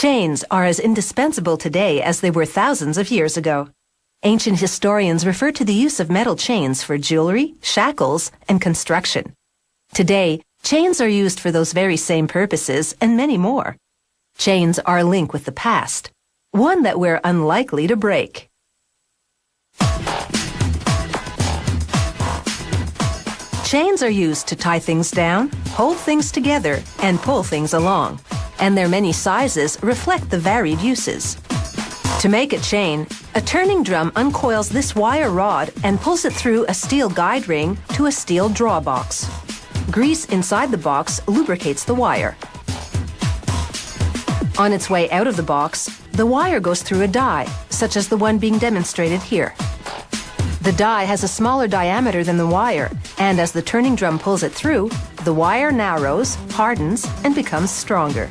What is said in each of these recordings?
Chains are as indispensable today as they were thousands of years ago. Ancient historians refer to the use of metal chains for jewelry, shackles, and construction. Today, chains are used for those very same purposes and many more. Chains are a link with the past, one that we're unlikely to break. Chains are used to tie things down, hold things together, and pull things along, and their many sizes reflect the varied uses. To make a chain, a turning drum uncoils this wire rod and pulls it through a steel guide ring to a steel draw box. Grease inside the box lubricates the wire. On its way out of the box, the wire goes through a die, such as the one being demonstrated here. The die has a smaller diameter than the wire, and as the turning drum pulls it through, the wire narrows, hardens, and becomes stronger.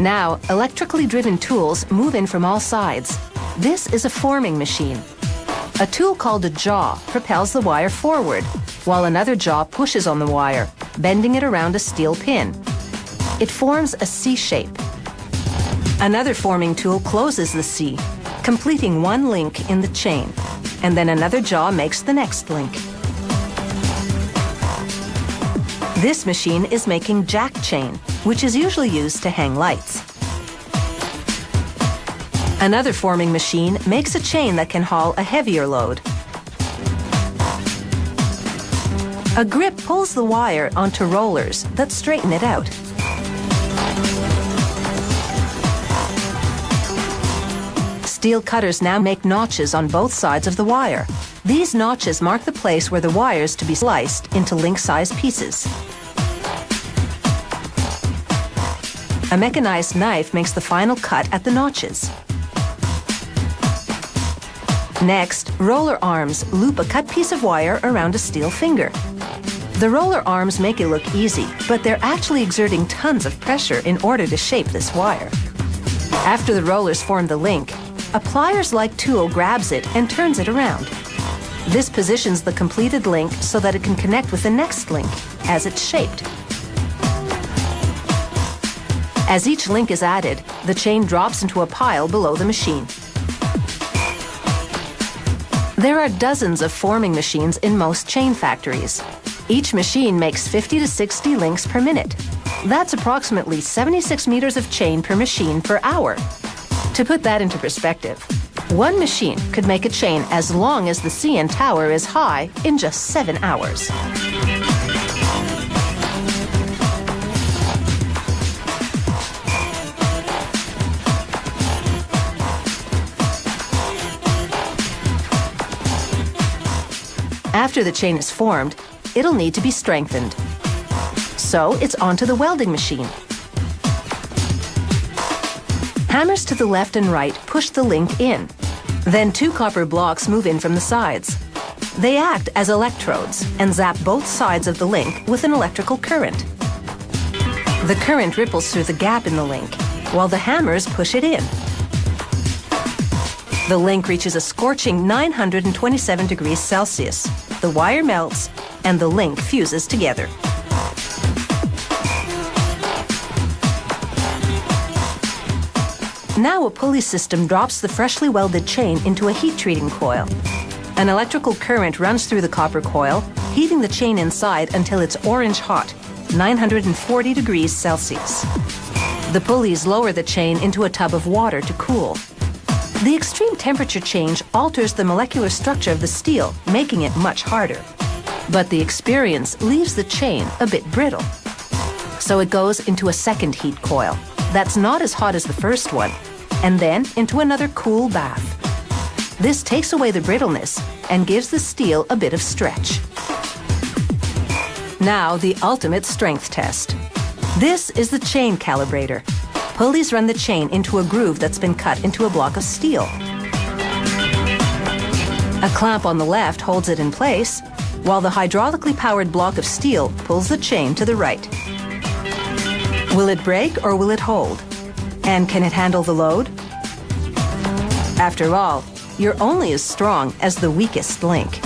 Now, electrically driven tools move in from all sides. This is a forming machine. A tool called a jaw propels the wire forward, while another jaw pushes on the wire, bending it around a steel pin. It forms a C shape. Another forming tool closes the C, completing one link in the chain, and then another jaw makes the next link. This machine is making jack chain, which is usually used to hang lights. Another forming machine makes a chain that can haul a heavier load. A grip pulls the wire onto rollers that straighten it out. Steel cutters now make notches on both sides of the wire. These notches mark the place where the wire is to be sliced into link-sized pieces. A mechanized knife makes the final cut at the notches. Next, roller arms loop a cut piece of wire around a steel finger. The roller arms make it look easy, but they're actually exerting tons of pressure in order to shape this wire. After the rollers form the link, a pliers-like tool grabs it and turns it around. This positions the completed link so that it can connect with the next link as it's shaped. As each link is added, the chain drops into a pile below the machine. There are dozens of forming machines in most chain factories. Each machine makes 50 to 60 links per minute. That's approximately 76 meters of chain per machine per hour. To put that into perspective, one machine could make a chain as long as the CN Tower is high in just 7 hours. After the chain is formed, it'll need to be strengthened. So it's onto the welding machine. Hammers to the left and right push the link in. Then 2 copper blocks move in from the sides. They act as electrodes and zap both sides of the link with an electrical current. The current ripples through the gap in the link, while the hammers push it in. The link reaches a scorching 927 degrees Celsius. The wire melts, and the link fuses together. Now a pulley system drops the freshly welded chain into a heat treating coil. An electrical current runs through the copper coil, heating the chain inside until it's orange hot, 940 degrees Celsius. The pulleys lower the chain into a tub of water to cool. The extreme temperature change alters the molecular structure of the steel, making it much harder. But the experience leaves the chain a bit brittle. So it goes into a second heat coil that's not as hot as the first one, and then into another cool bath. This takes away the brittleness and gives the steel a bit of stretch. Now the ultimate strength test. This is the chain calibrator. Pulleys run the chain into a groove that's been cut into a block of steel. A clamp on the left holds it in place, while the hydraulically powered block of steel pulls the chain to the right. Will it break or will it hold? And can it handle the load? After all, you're only as strong as the weakest link.